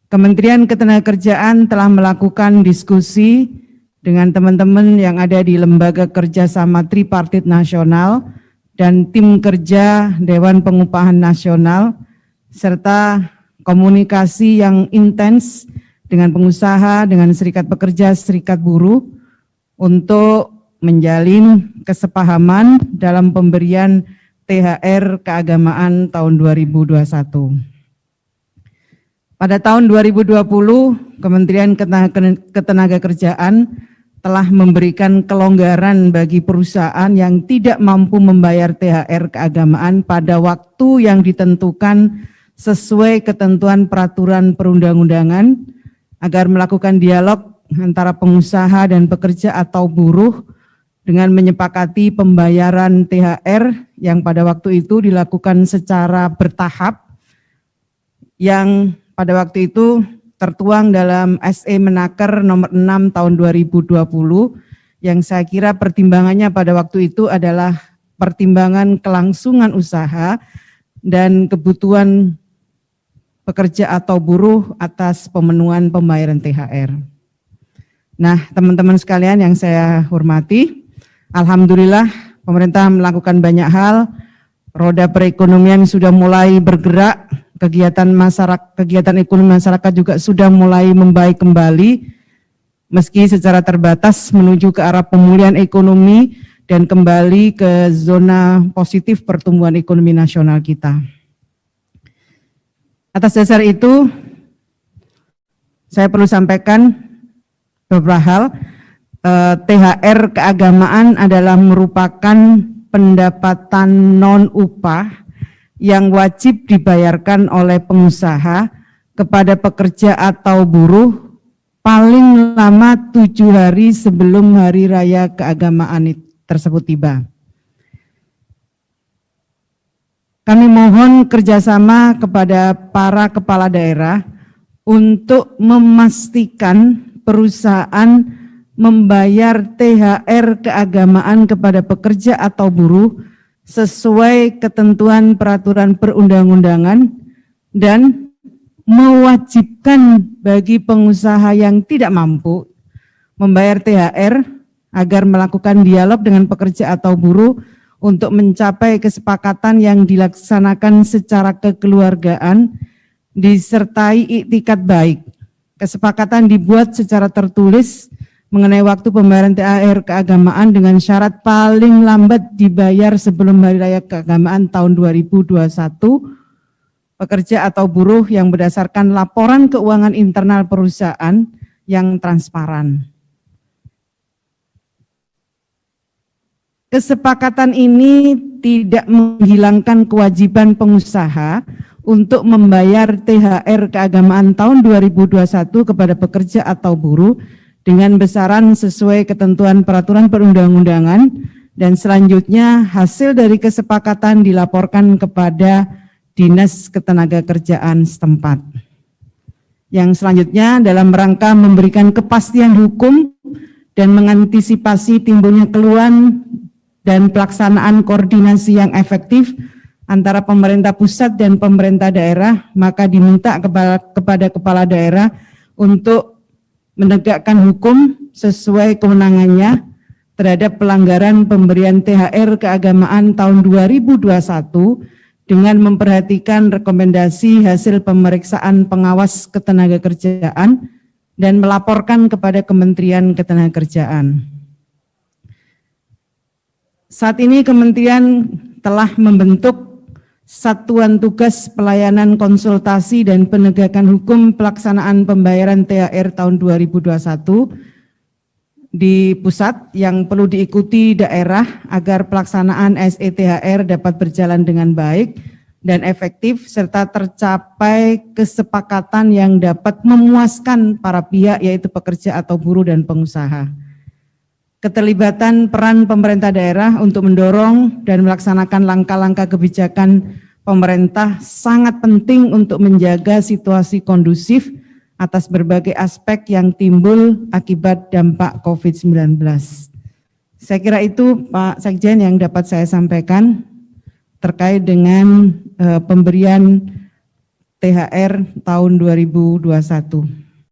Kementerian Ketenagakerjaan telah melakukan diskusi dengan teman-teman yang ada di Lembaga Kerjasama Tripartit Nasional dan Tim Kerja Dewan Pengupahan Nasional, serta komunikasi yang intens dengan pengusaha, dengan serikat pekerja, serikat buruh, untuk menjalin kesepahaman dalam pemberian THR keagamaan tahun 2021. Pada tahun 2020, Kementerian Ketenagakerjaan telah memberikan kelonggaran bagi perusahaan yang tidak mampu membayar THR keagamaan pada waktu yang ditentukan sesuai ketentuan peraturan perundang-undangan, agar melakukan dialog antara pengusaha dan pekerja atau buruh dengan menyepakati pembayaran THR yang pada waktu itu dilakukan secara bertahap, yang pada waktu itu tertuang dalam SE Menaker nomor 6 tahun 2020, yang saya kira pertimbangannya pada waktu itu adalah pertimbangan kelangsungan usaha dan kebutuhan pekerja atau buruh atas pemenuhan pembayaran THR. Nah, teman-teman sekalian yang saya hormati, alhamdulillah pemerintah melakukan banyak hal, roda perekonomian sudah mulai bergerak, kegiatan ekonomi masyarakat juga sudah mulai membaik kembali, meski secara terbatas menuju ke arah pemulihan ekonomi dan kembali ke zona positif pertumbuhan ekonomi nasional kita. Atas dasar itu, saya perlu sampaikan beberapa hal. THR keagamaan adalah merupakan pendapatan non-upah yang wajib dibayarkan oleh pengusaha kepada pekerja atau buruh paling lama 7 hari sebelum hari raya keagamaan tersebut tiba. Kami mohon kerjasama kepada para kepala daerah untuk memastikan perusahaan membayar THR keagamaan kepada pekerja atau buruh sesuai ketentuan peraturan perundang-undangan, dan mewajibkan bagi pengusaha yang tidak mampu membayar THR agar melakukan dialog dengan pekerja atau buruh untuk mencapai kesepakatan yang dilaksanakan secara kekeluargaan disertai iktikat baik. Kesepakatan dibuat secara tertulis mengenai waktu pembayaran THR keagamaan dengan syarat paling lambat dibayar sebelum hari raya keagamaan tahun 2021 pekerja atau buruh yang berdasarkan laporan keuangan internal perusahaan yang transparan. Kesepakatan ini tidak menghilangkan kewajiban pengusaha untuk membayar THR keagamaan tahun 2021 kepada pekerja atau buruh dengan besaran sesuai ketentuan peraturan perundang-undangan, dan selanjutnya hasil dari kesepakatan dilaporkan kepada Dinas Ketenagakerjaan setempat. Yang selanjutnya dalam rangka memberikan kepastian hukum dan mengantisipasi timbulnya keluhan dan pelaksanaan koordinasi yang efektif antara pemerintah pusat dan pemerintah daerah, maka diminta kepada kepala daerah untuk menegakkan hukum sesuai kewenangannya terhadap pelanggaran pemberian THR keagamaan tahun 2021 dengan memperhatikan rekomendasi hasil pemeriksaan pengawas ketenagakerjaan dan melaporkan kepada Kementerian Ketenagakerjaan. Saat ini Kementerian telah membentuk Satuan Tugas Pelayanan Konsultasi dan Penegakan Hukum Pelaksanaan Pembayaran THR tahun 2021 di pusat yang perlu diikuti daerah agar pelaksanaan SETHR dapat berjalan dengan baik dan efektif serta tercapai kesepakatan yang dapat memuaskan para pihak, yaitu pekerja atau buruh dan pengusaha. Keterlibatan peran pemerintah daerah untuk mendorong dan melaksanakan langkah-langkah kebijakan pemerintah sangat penting untuk menjaga situasi kondusif atas berbagai aspek yang timbul akibat dampak COVID-19. Saya kira itu Pak Sekjen yang dapat saya sampaikan terkait dengan pemberian THR tahun 2021.